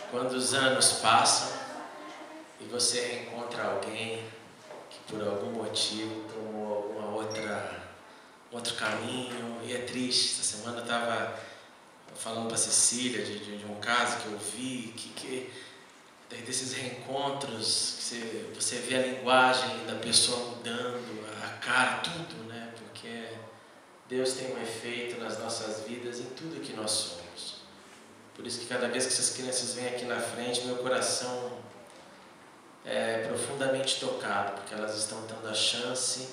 Quando os anos passam e você reencontra alguém que por algum motivo tomou outro caminho e é triste. Essa semana eu estava falando para a Cecília de um caso que eu vi, que desses reencontros, que você vê a linguagem da pessoa mudando, a cara, tudo, né? Porque Deus tem um efeito nas nossas vidas, em tudo que nós somos. Por isso que cada vez que essas crianças vêm aqui na frente, meu coração é profundamente tocado, porque elas estão dando a chance,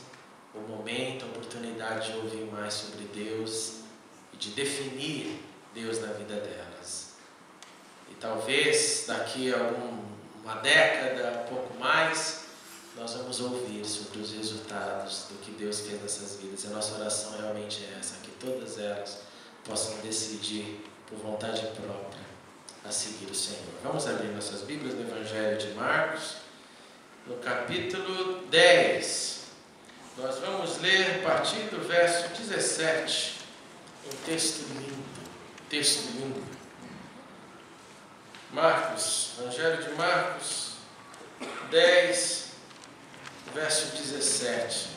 o momento, a oportunidade de ouvir mais sobre Deus e de definir Deus na vida delas. E talvez daqui a uma década, um pouco mais, nós vamos ouvir sobre os resultados do que Deus fez nessas vidas. E a nossa oração realmente é essa, que todas elas possam decidir por vontade própria a seguir o Senhor. Vamos abrir nossas Bíblias no Evangelho de Marcos, no capítulo 10. Nós vamos ler a partir do verso 17, um texto lindo. Marcos, Evangelho de Marcos 10, verso 17.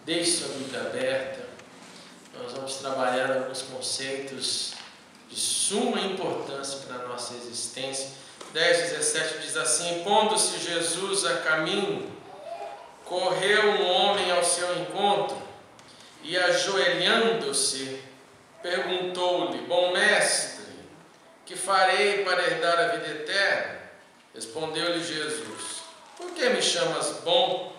Deixe sua Bíblia aberta. Nós vamos trabalhar alguns conceitos de suma importância para a nossa existência. 10:17 diz assim: pondo-se Jesus a caminho, correu um homem ao seu encontro e, ajoelhando-se, perguntou-lhe: bom mestre, que farei para herdar a vida eterna? Respondeu-lhe Jesus: por que me chamas bom?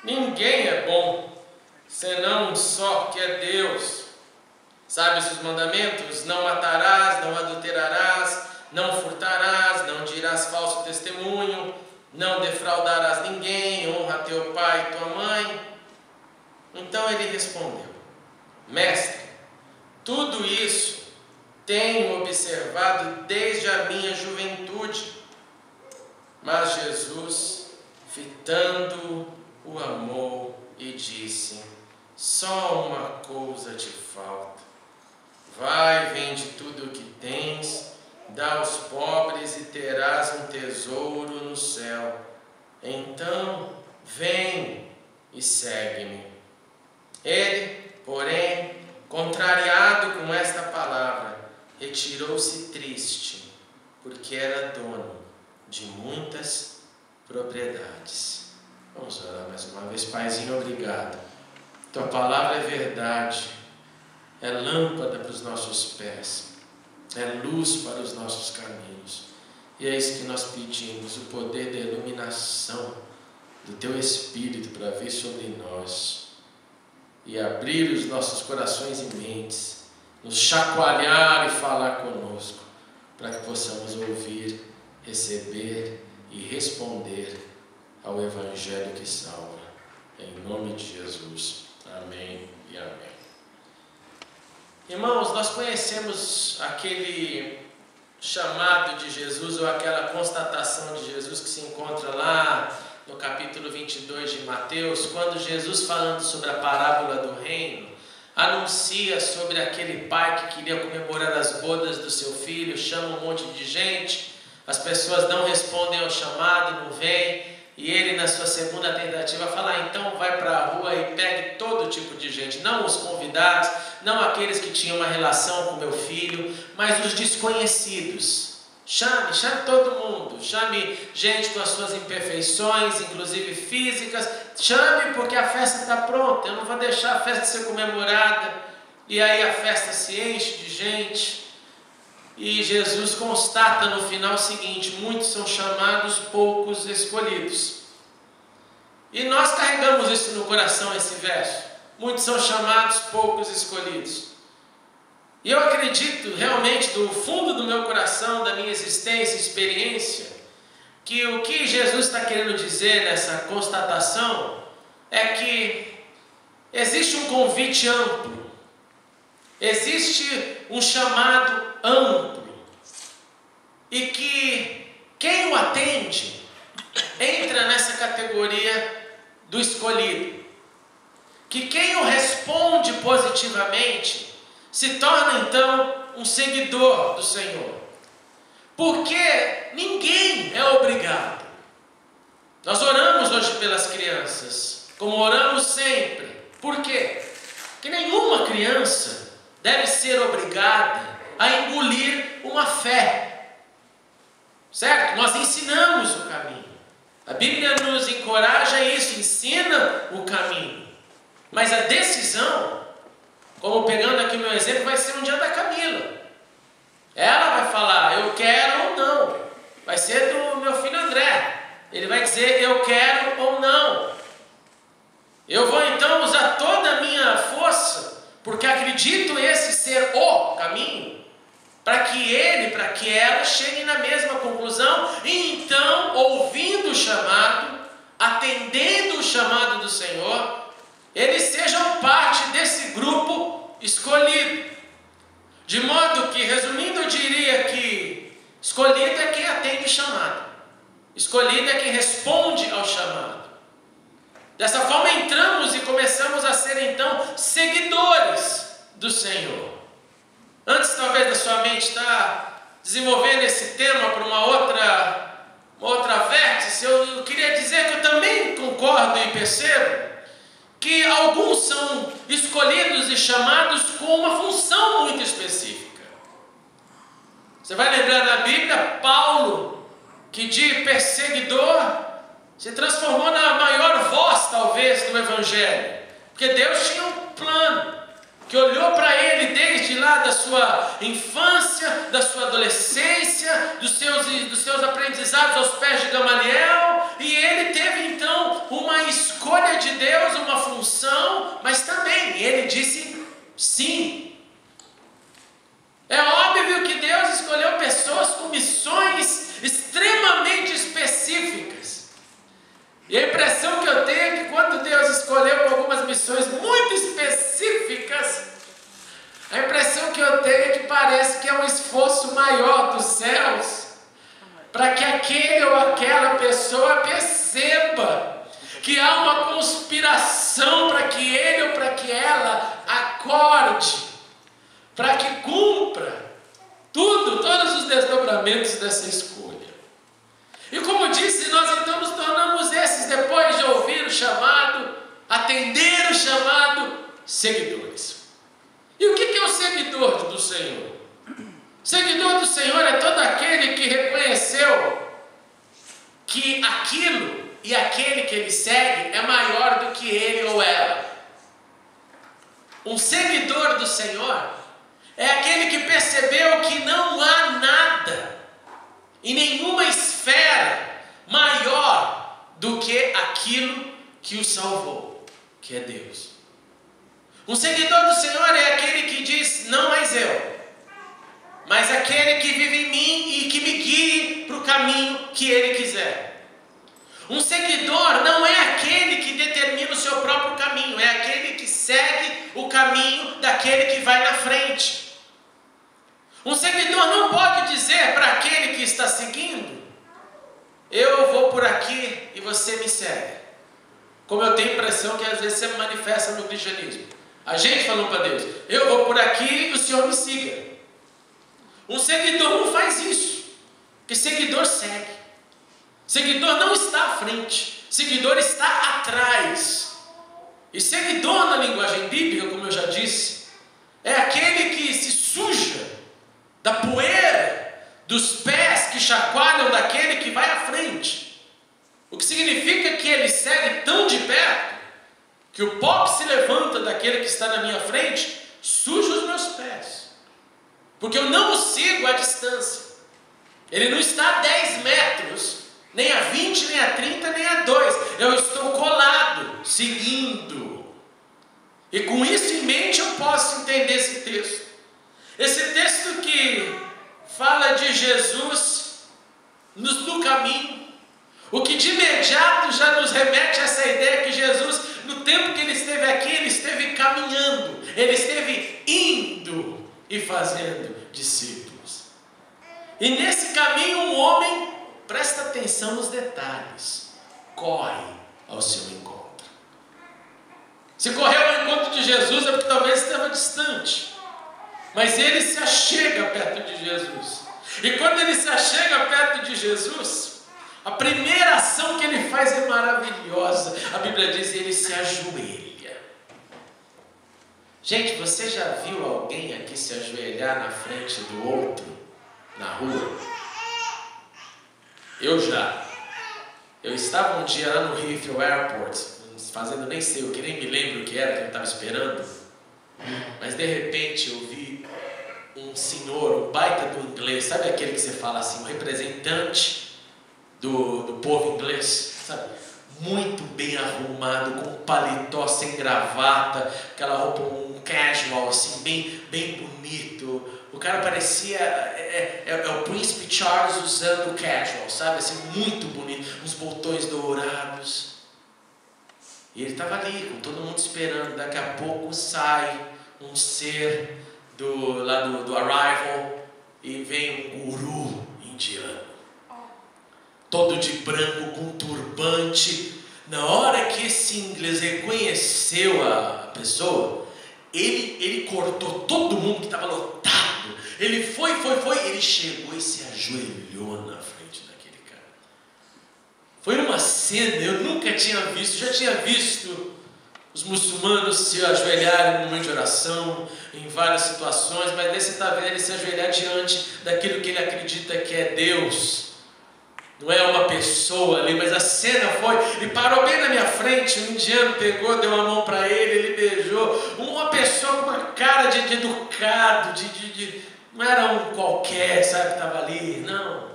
Ninguém é bom, senão um só, que é Deus. Sabes os mandamentos? Não matarás, não adulterarás, não furtarás, não dirás falso testemunho, não defraudarás ninguém, honra teu pai e tua mãe. Então ele respondeu: mestre, tudo isso tenho observado desde a minha juventude. Mas Jesus, fitando-o, o amou e disse: só uma coisa te falta. Vai, vende tudo o que tens, dá aos pobres e terás um tesouro no céu. Então, vem e segue-me. Ele, porém, contrariado com esta palavra, retirou-se triste, porque era dono de muitas propriedades. Vamos orar mais uma vez. Paizinho, obrigado. Tua palavra é verdade, é lâmpada para os nossos pés, é luz para os nossos caminhos. E é isso que nós pedimos, o poder da iluminação do Teu Espírito para vir sobre nós e abrir os nossos corações e mentes, nos chacoalhar e falar conosco, para que possamos ouvir, receber e responder ao Evangelho que salva. Em nome de Jesus. Amém e amém. Irmãos, nós conhecemos aquele chamado de Jesus, ou aquela constatação de Jesus que se encontra lá no capítulo 22 de Mateus, quando Jesus, falando sobre a parábola do reino, anuncia sobre aquele pai que queria comemorar as bodas do seu filho, chama um monte de gente, as pessoas não respondem ao chamado, não vêm, e ele, na sua segunda tentativa, fala: então vai para a rua e pegue todo tipo de gente, não os convidados, não aqueles que tinham uma relação com meu filho, mas os desconhecidos. Chame todo mundo, chame gente com as suas imperfeições, inclusive físicas, chame, porque a festa está pronta, eu não vou deixar a festa ser comemorada. E aí a festa se enche de gente, e Jesus constata no final o seguinte: muitos são chamados, poucos escolhidos. E nós carregamos isso no coração, esse verso: muitos são chamados, poucos escolhidos. E eu acredito realmente, do fundo do meu coração, da minha existência, experiência, que o que Jesus está querendo dizer nessa constatação é que existe um convite amplo, existe um chamado amplo, e que quem o atende entra nessa categoria do escolhido, que quem o responde positivamente se torna então um seguidor do Senhor. Porque ninguém é obrigado. Nós oramos hoje pelas crianças, como oramos sempre. Por quê? Porque nenhuma criança deve ser obrigada a engolir uma fé. Certo? Nós ensinamos o caminho. A Bíblia nos encoraja isso, ensina o caminho. Mas a decisão, como pegando aqui o meu exemplo, vai ser um dia da Camila. Ela vai falar, eu quero ou não. Vai ser do meu filho André. Ele vai dizer, eu quero ou não. Eu vou então usar toda a minha força, porque acredito esse ser o caminho, para que ela chegue na mesma conclusão, e então, ouvindo o chamado, atendendo o chamado do Senhor, eles sejam parte desse grupo escolhido. De modo que, resumindo, eu diria que escolhido é quem atende o chamado. Escolhido é quem responde ao chamado. Dessa forma entramos e começamos a ser então seguidores do Senhor. Antes talvez da sua mente estar desenvolvendo esse tema para uma outra vértice, eu queria dizer que eu também concordo e percebo que alguns são escolhidos e chamados com uma função muito específica. Você vai lembrar na Bíblia, Paulo, que de perseguidor se transformou na maior voz, talvez, do Evangelho. Porque Deus tinha um plano, que olhou para ele desde lá da sua infância, da sua adolescência, dos seus aprendizados aos pés de Gamaliel, e ele teve então uma escolha de Deus, uma função, mas também ele disse sim. É óbvio que Deus escolheu pessoas com missões extremamente específicas. E a impressão que eu tenho é que quando Deus escolheu algumas missões muito específicas, a impressão que eu tenho é que parece que é um esforço maior dos céus, para que aquele ou aquela pessoa perceba que há uma conspiração para que ele ou para que ela acorde, para que cumpra todos os desdobramentos dessa escolha. E como disse, nós então nos tornamos esses, depois de ouvir o chamado, atender o chamado, seguidores. E o que é o seguidor do Senhor? Seguidor do Senhor é todo aquele que reconheceu que aquilo e aquele que ele segue é maior do que ele ou ela. Um seguidor do Senhor é aquele que percebeu que não há nada em nenhuma esfera maior do que aquilo que o salvou, que é Deus. Um seguidor do Senhor é aquele que diz, não mais eu, mas aquele que vive em mim e que me guie para o caminho que ele quiser. Um seguidor não é aquele que determina o seu próprio caminho, é aquele que segue o caminho daquele que vai na frente. Um seguidor não pode dizer para aquele que está seguindo, eu vou por aqui e você me segue. Como eu tenho a impressão que às vezes se manifesta no cristianismo. A gente falando para Deus, eu vou por aqui e o Senhor me siga. Um seguidor não faz isso, porque seguidor segue. Seguidor não está à frente, seguidor está atrás. E seguidor na linguagem bíblica, como eu já disse, é aquele que se suja da poeira dos pés que chacoalham daquele que vai à frente. O que significa que ele segue tão de perto que o pó que se levanta daquele que está na minha frente suja os meus pés. Porque eu não o sigo à distância. Ele não está a 10 metros, nem a 20, nem a 30, nem a 2. Eu estou colado, seguindo. E com isso em mente eu posso entender esse texto. Esse texto que fala de Jesus no caminho, o que de imediato já nos remete a essa ideia que Jesus, no tempo que ele esteve aqui, ele esteve caminhando, ele esteve indo e fazendo discípulos. E nesse caminho um homem, presta atenção nos detalhes, corre ao seu encontro. Se correu ao encontro de Jesus é porque talvez estava distante. Mas ele se achega perto de Jesus. E quando ele se achega perto de Jesus, a primeira ação que ele faz é maravilhosa. A Bíblia diz que ele se ajoelha. Gente, você já viu alguém aqui se ajoelhar na frente do outro, na rua? Eu já. Eu estava um dia lá no Heathrow Airport, fazendo nem sei o que, nem me lembro o que era que eu estava esperando. Mas de repente eu vi um senhor, um baita do inglês, sabe aquele que você fala assim, um representante do povo inglês, sabe? Muito bem arrumado, com paletó, sem gravata, aquela roupa, um casual, assim, bem bonito. O cara parecia, o príncipe Charles usando casual, sabe? Assim, muito bonito, uns botões dourados. E ele estava ali, com todo mundo esperando. Daqui a pouco sai um ser do Arrival e vem um guru indiano. Todo de branco, com turbante. Na hora que esse inglês reconheceu a pessoa, ele cortou todo mundo que estava lotado. Ele foi, ele chegou e se ajoelhou na frente daquele cara. Foi uma cena, eu nunca tinha visto, já tinha visto os muçulmanos se ajoelharem no momento de oração, em várias situações, mas nesse está vendo ele se ajoelhar diante daquilo que ele acredita que é Deus. Não é uma pessoa ali, mas a cena foi, ele parou bem na minha frente, um indiano pegou, deu a mão para ele beijou, uma pessoa com uma cara de educado, não era um qualquer, sabe, que estava ali, não,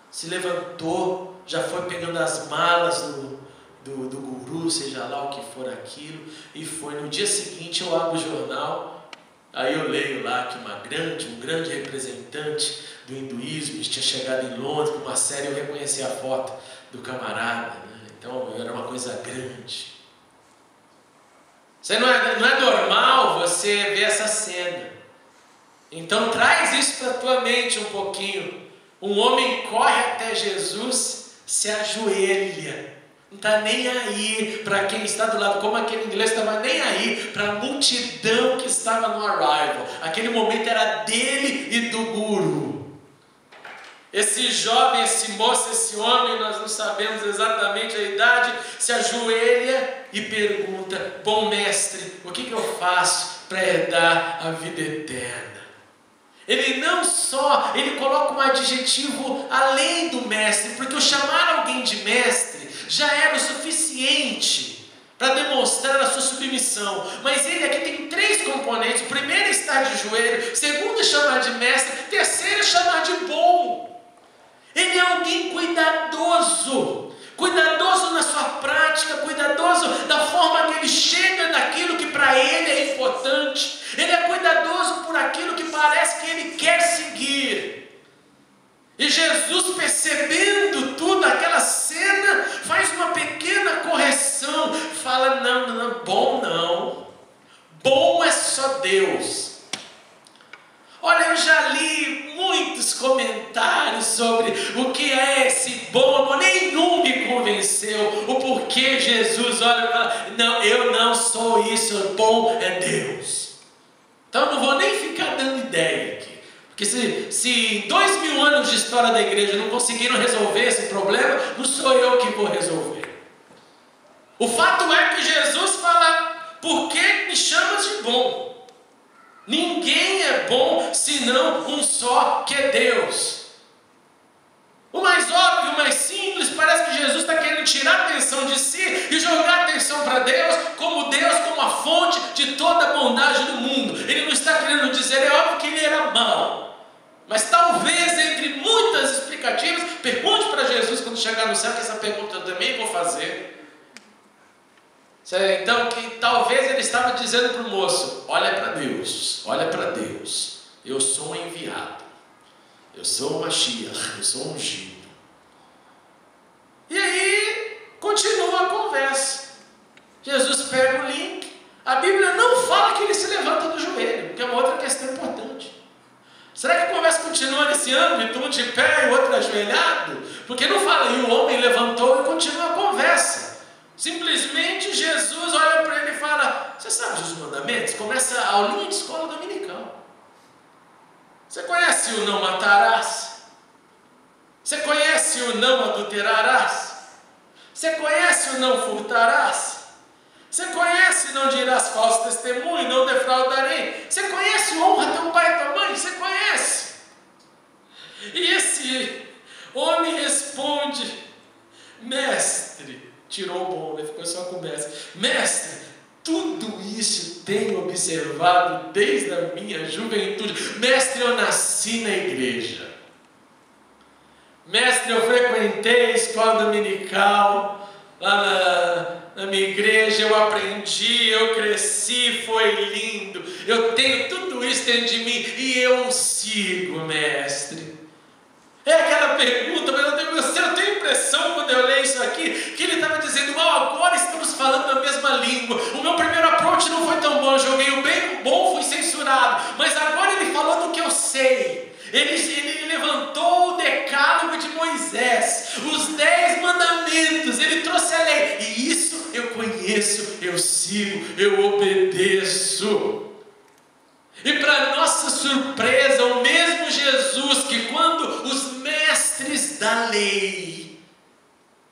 se levantou, já foi pegando as malas do guru, seja lá o que for aquilo, e foi. No dia seguinte eu abro o jornal, aí eu leio lá que um grande representante do hinduísmo tinha chegado em Londres com uma série, eu reconheci a foto do camarada, né? Então era uma coisa grande. Não é normal você ver essa cena. Então traz isso para a tua mente um pouquinho. Um homem corre até Jesus, se ajoelha, não está nem aí para quem está do lado, como aquele inglês estava nem aí para a multidão que estava no Arrival. Aquele momento era dele e do guru. Esse jovem, esse moço, esse homem, nós não sabemos exatamente a idade, se ajoelha e pergunta: bom mestre, o que eu faço para herdar a vida eterna? Ele não só, ele coloca um adjetivo além do mestre, porque o chamar alguém de mestre já era o suficiente para demonstrar a sua submissão. Mas ele aqui tem 3 componentes: o primeiro é estar de joelho, o segundo é chamar de mestre, o terceiro é chamar de bom. Ele é alguém cuidadoso na sua prática, cuidadoso da forma que ele chega naquilo que para ele é importante. Ele é cuidadoso por aquilo que parece que ele quer seguir. E Jesus, percebendo tudo, aquela cena, faz uma pequena correção, fala: não, bom é só Deus. Olha, eu já li muitos comentários sobre o que é esse bom amor, nenhum me convenceu o porquê Jesus olha e fala: não, eu não sou isso, bom é Deus. Então eu não vou nem ficar dando ideia aqui, porque se em 2000 anos de história da igreja não conseguiram resolver esse problema, não sou eu que vou resolver. O fato é que Jesus fala: por que me chamas de bom? Ninguém é bom senão um só, que é Deus. O mais óbvio, o mais simples, parece que Jesus está querendo tirar a atenção de si e jogar a atenção para Deus como a fonte de toda a bondade do mundo. Ele não está querendo dizer, é óbvio que ele era mau, mas talvez entre muitas explicativas, pergunte para Jesus quando chegar no céu, que essa pergunta eu também vou fazer. Então, que talvez ele estava dizendo para o moço: olha para Deus, eu sou um enviado, eu sou o Mashiach, eu sou ungido. E aí, continua a conversa. Jesus pega o link, a Bíblia não fala que ele se levanta do joelho, que é uma outra questão importante. Será que a conversa continua nesse âmbito, um de pé e o outro ajoelhado? Porque não fala, e o homem levantou e continua a conversa. Simplesmente Jesus olha para ele e fala: você sabe os mandamentos? Começa a aulinha de escola dominical. Você conhece o não matarás? Você conhece o não adulterarás? Você conhece o não furtarás? Você conhece não dirás falso testemunho, não defraudarei? Você conhece o honra teu pai e tua mãe? Você conhece? E esse homem responde: mestre, tirou o bom, ele ficou só com o mestre. Mestre, tudo isso tenho observado desde a minha juventude. Mestre, eu nasci na igreja. Mestre, eu frequentei a escola dominical, lá na minha igreja, eu aprendi, eu cresci, foi lindo. Eu tenho tudo isso dentro de mim e eu o sigo, mestre. É aquela pergunta, mas eu tenho a impressão, quando eu leio isso aqui, que ele estava dizendo: agora estamos falando a mesma língua. O meu primeiro approach não foi tão bom, eu joguei o bem, o bom fui censurado. Mas agora ele falou do que eu sei. Ele levantou o decálogo de Moisés, os 10 mandamentos, ele trouxe a lei. E isso eu conheço, eu sigo, eu obedeço. E para nossa surpresa, o mesmo Jesus que, quando os mestres da lei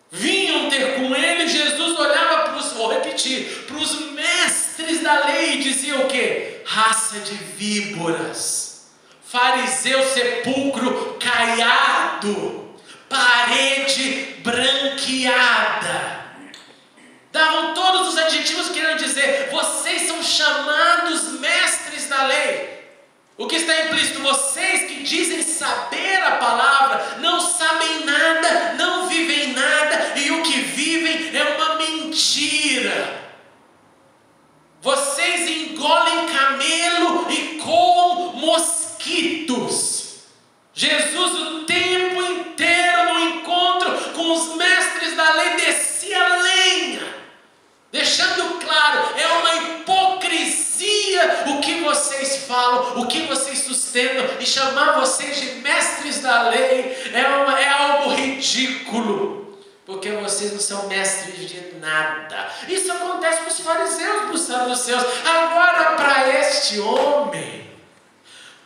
vinham ter com ele, Jesus olhava para os mestres da lei e dizia o quê? Raça de víboras, fariseu sepulcro caiado, parede branqueada. Davam todos os adjetivos querendo dizer: vocês são chamados mestres da lei. O que está implícito? Vocês que dizem saber a palavra, não sabem nada, não vivem nada, e o que vivem é uma mentira. Vocês engolem camelo e coam mosquitos. Jesus o tempo inteiro no encontro com os mestres da lei descia lenha, deixando claro: é uma hipocrisia o que vocês falam, o que vocês sustentam, e chamar vocês de mestres da lei é algo ridículo, porque vocês não são mestres de nada. Isso acontece com os fariseus, para os saduceus. Agora, para este homem,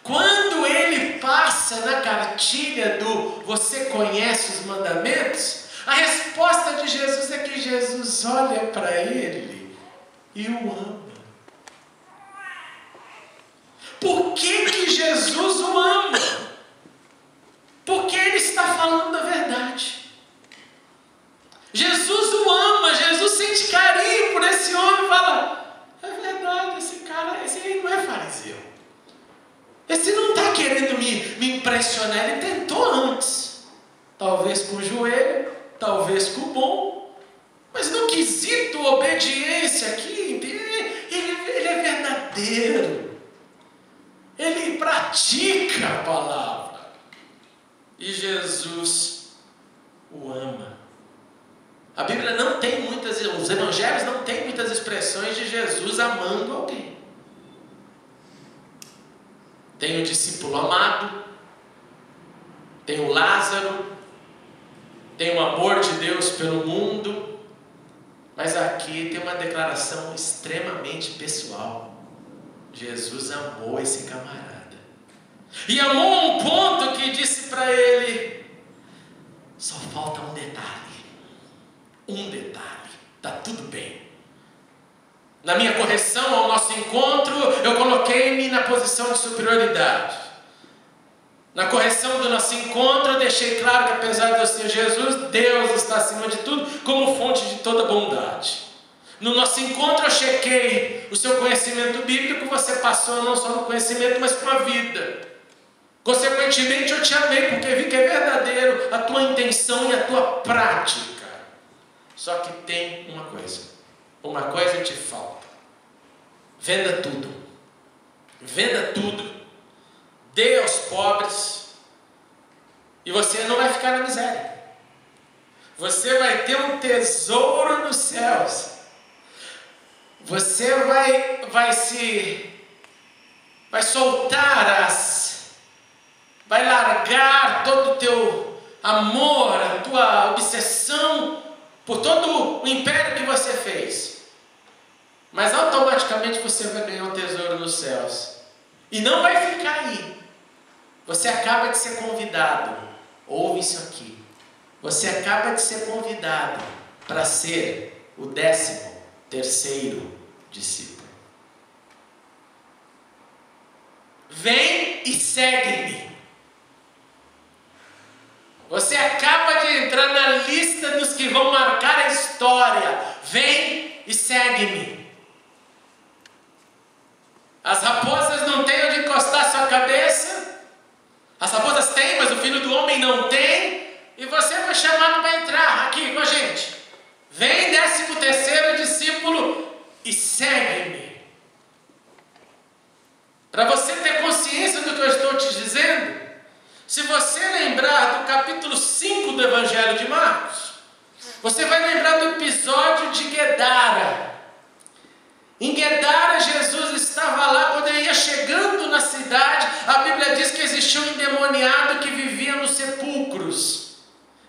quando ele passa na cartilha do você conhece os mandamentos, a resposta de Jesus é que Jesus olha para ele e o ama. Por que Jesus o ama? Porque ele está falando a verdade. Jesus o ama, Jesus sente carinho por esse homem e fala: é verdade, esse cara, esse aí não é fariseu. Esse não está querendo me impressionar, ele tentou antes. Talvez com o joelho, talvez com o bom, mas no quesito obediência aqui, ele é verdadeiro. Ele pratica a palavra. E Jesus o ama. A Bíblia não tem muitas, os evangelhos não tem muitas expressões de Jesus amando alguém. Tem o discípulo amado, tem o Lázaro, tem o amor de Deus pelo mundo, mas aqui tem uma declaração extremamente pessoal. Jesus amou esse camarada, e amou a um ponto que disse para ele: só falta um detalhe, está tudo bem. Na minha correção ao nosso encontro, eu coloquei-me na posição de superioridade. Na correção do nosso encontro, eu deixei claro que, apesar de eu ser Jesus, Deus está acima de tudo, como fonte de toda bondade. No nosso encontro, eu chequei o seu conhecimento bíblico. Você passou não só no conhecimento, mas com a vida. Consequentemente, eu te amei, porque vi que é verdadeiro a tua intenção e a tua prática. Só que tem uma coisa te falta. Venda tudo, dê aos pobres, e você não vai ficar na miséria. Você vai ter um tesouro nos céus. Você vai soltar vai largar todo o teu amor, a tua obsessão por todo o império que você fez. Mas automaticamente você vai ganhar um tesouro nos céus. E não vai ficar aí. Você acaba de ser convidado, ouve isso aqui, você acaba de ser convidado para ser o 13º discípulo. Vem e segue-me. Você acaba de entrar na lista dos que vão marcar a história. Vem e segue-me. As raposas não têm onde encostar sua cabeça. As raposas têm, mas o Filho do Homem não tem. E você foi chamado para entrar aqui com a gente. Vem, 13º discípulo, e segue-me. Para você ter consciência do que eu estou te dizendo, se você lembrar do capítulo 5 do Evangelho de Marcos, você vai lembrar do episódio de Guedara. Em Guedara, Jesus estava lá, quando ele ia chegando na cidade, a Bíblia diz que existia um endemoniado que vivia nos sepulcros.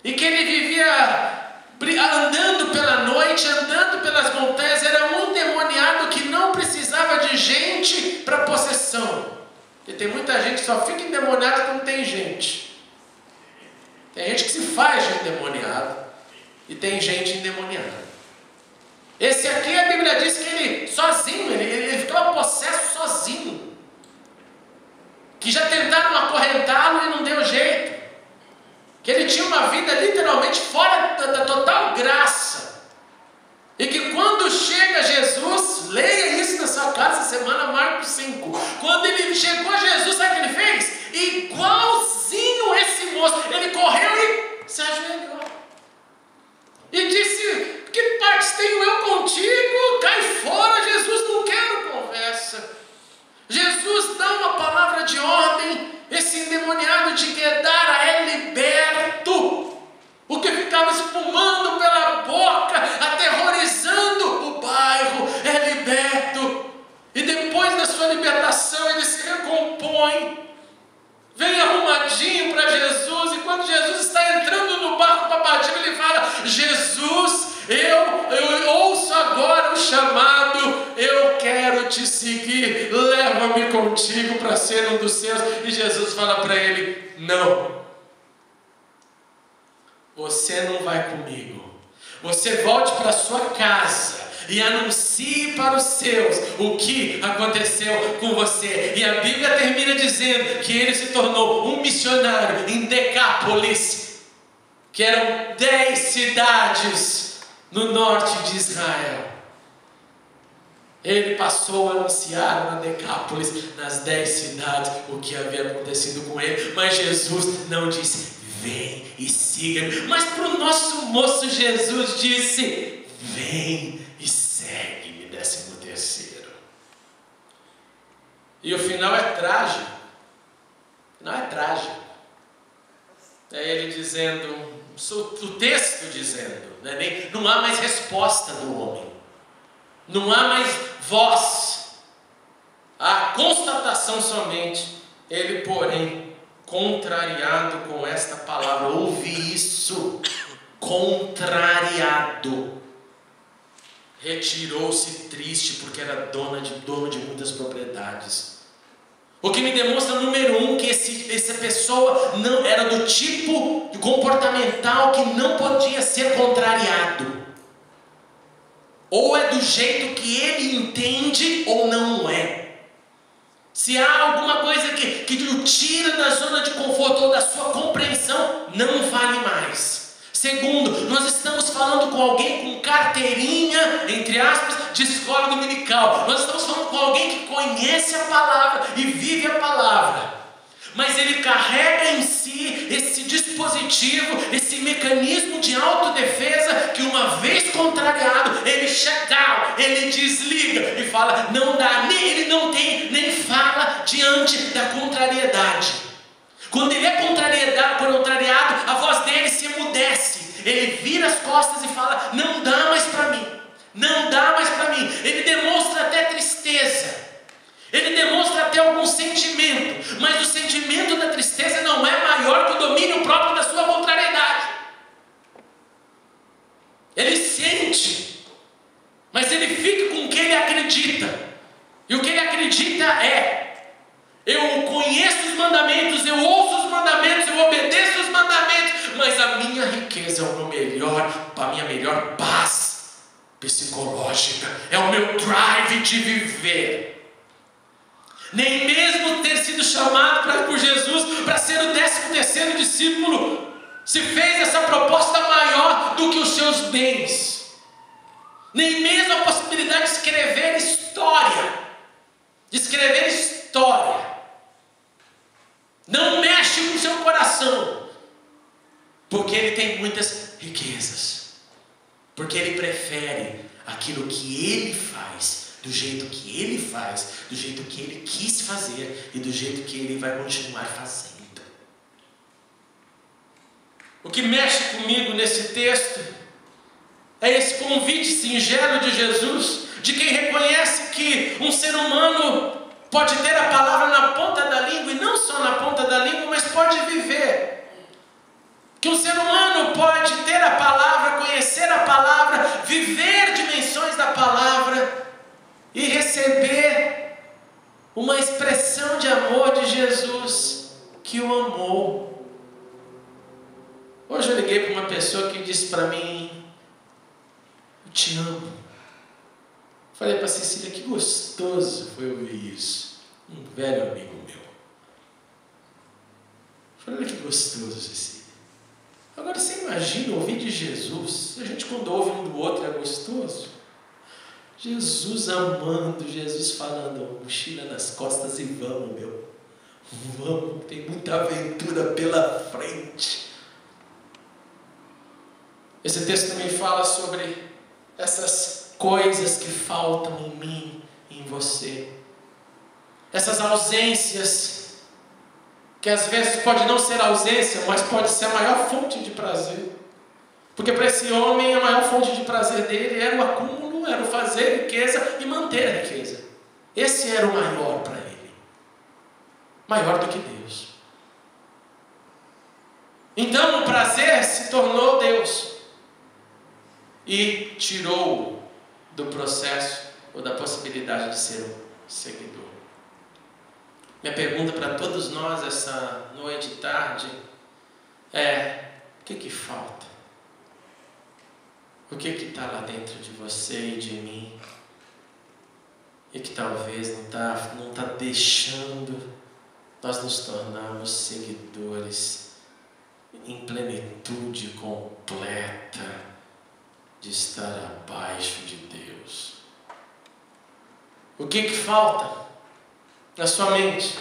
E que ele vivia andando pela noite, andando pelas montanhas. Era um endemoniado que não precisava de gente para possessão. E tem muita gente que só fica endemoniado quando tem gente. Tem gente que se faz de endemoniado. E tem gente endemoniada. Esse aqui, a Bíblia diz que ele sozinho, ele ficava possesso sozinho. Que já tentaram acorrentá-lo e não deu jeito. Que ele tinha uma vida literalmente fora da total graça. E que quando chega Jesus, leia isso na sua casa essa semana, Marcos 5. Quando ele chegou a Jesus, sabe o que ele fez? Igualzinho esse moço. Ele correu e se ajoelhou. E disse: que parte tenho eu contigo? Cai fora, Jesus, não quero conversa. Jesus dá uma palavra de ordem. Esse endemoniado de Guedara é liberto. O que ficava espumando pela boca, aterrorizando o bairro, é liberto. E depois da sua libertação, ele se recompõe. Vem arrumadinho para Jesus. E quando Jesus está entrando no barco para partir, ele fala: Jesus, eu ouço agora o chamado, eu quero te seguir, leva-me contigo para ser um dos seus. E Jesus fala para ele: não, você não vai comigo, você volte para sua casa e anuncie para os seus o que aconteceu com você. E a Bíblia termina dizendo que ele se tornou um missionário em Decápolis, que eram 10 cidades no norte de Israel. Ele passou a anunciar na Decápolis, nas 10 cidades, o que havia acontecido com ele. Mas Jesus não disse: vem e siga-me. Mas para o nosso moço, Jesus disse: vem e segue-me, 13º. E o final é trágico. O final é trágico. É ele dizendo, o texto dizendo, não há mais resposta do homem, não há mais voz, há constatação somente. Ele, porém, contrariado com esta palavra, ouve isso, contrariado, retirou-se triste, porque era dono de muitas propriedades. O que me demonstra, número 1, que essa pessoa não era do tipo comportamental que não podia ser contrariado. Ou é do jeito que ele entende, ou não é. Se há alguma coisa que o tira da zona de conforto ou da sua compreensão, não vale mais. Segundo, nós estamos falando com alguém com carteirinha, entre aspas, de escola dominical. Nós estamos falando com alguém que conhece a palavra e vive a palavra. Mas ele carrega em si esse dispositivo, esse mecanismo de autodefesa que, uma vez contrariado, ele chega, ele desliga e fala: não dá, ele não tem, nem fala diante da contrariedade. Quando ele é contrariado, a voz dele se emudece. Ele vira as costas e fala: não dá mais para mim, não dá mais para mim. Ele demonstra até tristeza, ele demonstra até algum sentimento, mas o sentimento da tristeza não é maior que o domínio próprio da sua contrariedade. Ele sente, mas ele fica com o que ele acredita. E o que ele acredita é: eu conheço os mandamentos, eu ouço maior paz psicológica, é o meu drive de viver. Nem mesmo ter sido chamado por Jesus para ser o 13º discípulo se fez essa proposta maior do que os seus bens. Nem mesmo a possibilidade de escrever história. Não mexe com o seu coração. Porque ele tem muitas riquezas. Porque ele prefere aquilo que ele faz, do jeito que ele faz, do jeito que ele quis fazer e do jeito que ele vai continuar fazendo. O que mexe comigo nesse texto é esse convite singelo de Jesus, de quem reconhece que um ser humano pode ter a palavra na ponta da língua, e não só na ponta da língua, mas pode viver. Que um ser humano pode ter a palavra, conhecer a palavra, viver dimensões da palavra e receber uma expressão de amor de Jesus que o amou. Hoje eu liguei para uma pessoa que disse para mim: eu te amo. Falei para Cecília: que gostoso foi ouvir isso. Um velho amigo meu. Falei: que gostoso, Cecília. Agora você imagina ouvir de Jesus. A gente quando ouve um do outro é gostoso. Jesus amando, Jesus falando: mochila nas costas e vamos, meu. Vamos, tem muita aventura pela frente. Esse texto também fala sobre essas coisas que faltam em mim e em você. Essas ausências, que às vezes pode não ser ausência, mas pode ser a maior fonte de prazer. Porque para esse homem a maior fonte de prazer dele era o acúmulo, era o fazer riqueza e manter a riqueza. Esse era o maior para ele. Maior do que Deus. Então o prazer se tornou Deus. E tirou-o do processo ou da possibilidade de ser um seguidor. Minha pergunta para todos nós essa noite e tarde é: o que falta? O que está lá dentro de você e de mim e que talvez não está deixando nós nos tornarmos seguidores em plenitude completa de estar abaixo de Deus? O que falta na sua mente?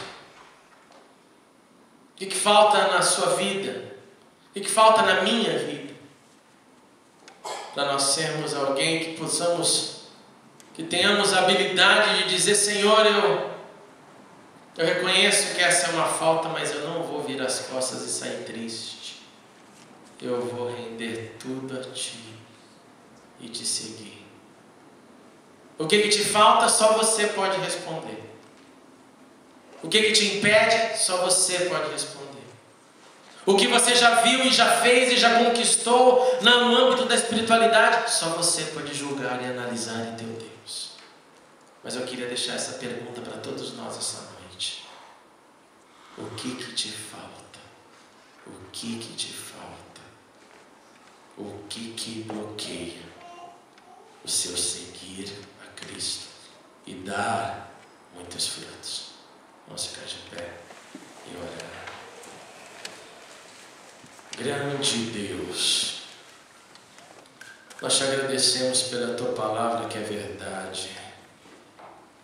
O que falta na sua vida? O que falta na minha vida? Para nós sermos alguém que tenhamos a habilidade de dizer: Senhor, eu reconheço que essa é uma falta, mas eu não vou virar as costas e sair triste. Eu vou render tudo a Ti e te seguir. O que te falta, só você pode responder. O que te impede, só você pode responder. O que você já viu e já fez e já conquistou no âmbito da espiritualidade, só você pode julgar e analisar em teu Deus. Mas eu queria deixar essa pergunta para todos nós essa noite. O que te falta? O que te falta? O que bloqueia o seu seguir a Cristo e dar muitos frutos? Vamos ficar de pé e orar. Grande Deus, nós te agradecemos pela Tua palavra que é verdade.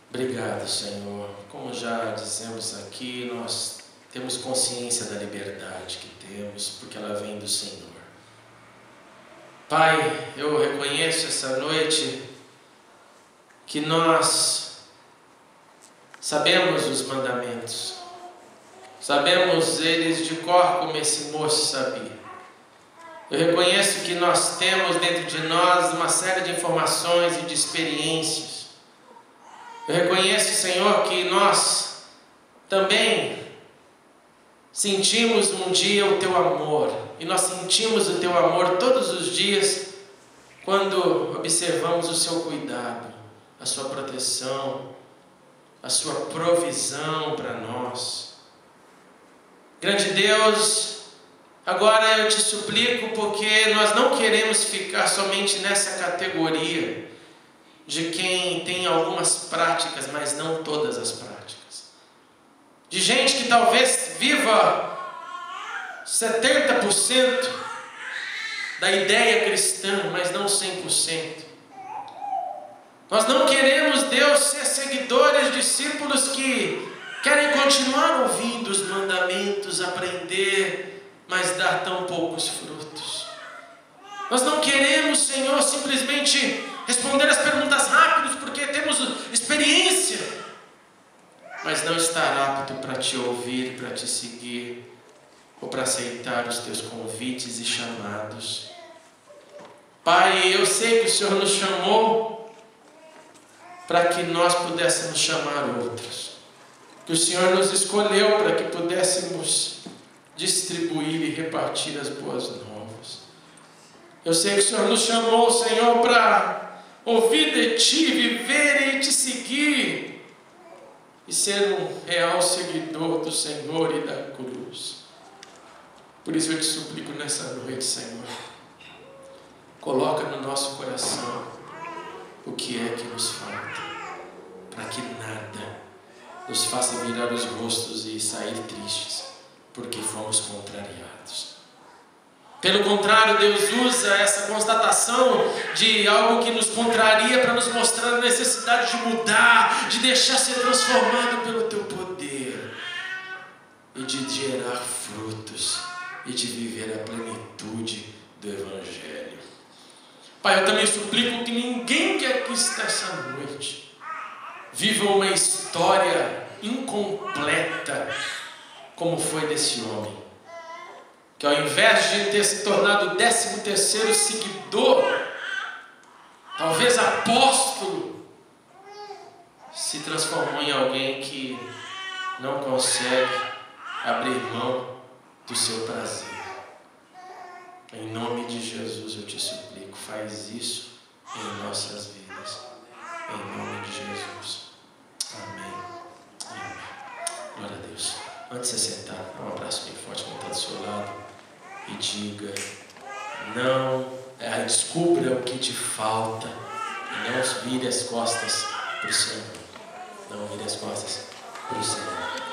Obrigado, Senhor. Como já dizemos aqui, nós temos consciência da liberdade que temos, porque ela vem do Senhor. Pai, eu reconheço essa noite que nós sabemos os mandamentos, sabemos eles de cor como esse moço sabia. Eu reconheço que nós temos dentro de nós uma série de informações e de experiências. Eu reconheço, Senhor, que nós também sentimos um dia o Teu amor, e nós sentimos o Teu amor todos os dias quando observamos o Seu cuidado, a Sua proteção, a Sua provisão para nós. Grande Deus, Agora eu te suplico, porque nós não queremos ficar somente nessa categoria de quem tem algumas práticas, mas não todas as práticas. De gente que talvez viva 70% da ideia cristã, mas não 100%. Nós não queremos, Deus, ser seguidores, discípulos que querem continuar ouvindo os mandamentos, aprender, mas dar tão poucos frutos. Nós não queremos, Senhor, simplesmente responder as perguntas rápidas porque temos experiência, mas não estar apto para te ouvir, para te seguir, ou para aceitar os teus convites e chamados. Pai, eu sei que o Senhor nos chamou para que nós pudéssemos chamar outros, que o Senhor nos escolheu para que pudéssemos distribuir e repartir as boas novas. Eu sei que o Senhor nos chamou, Senhor, para ouvir de Ti, viver e Te seguir, e ser um real seguidor do Senhor e da cruz. Por isso eu te suplico nessa noite, Senhor, coloca no nosso coração o que é que nos falta, para que nada nos faça virar os rostos e sair tristes, porque fomos contrariados. Pelo contrário, Deus usa essa constatação de algo que nos contraria para nos mostrar a necessidade de mudar, de deixar ser transformado pelo Teu poder e de gerar frutos e de viver a plenitude do Evangelho. Pai, eu também suplico que ninguém que aqui está essa noite viva uma história incompleta como foi desse homem, que ao invés de ter se tornado o 13º seguidor, talvez apóstolo, se transformou em alguém que não consegue abrir mão do seu prazer. Em nome de Jesus eu te suplico, faz isso em nossas vidas. Em nome de Jesus. Amém. Amém. Glória a Deus. Antes de você sentar, dá um abraço bem forte quem está do seu lado e diga: descubra o que te falta e não vire as costas para o Senhor. Não vire as costas para o Senhor.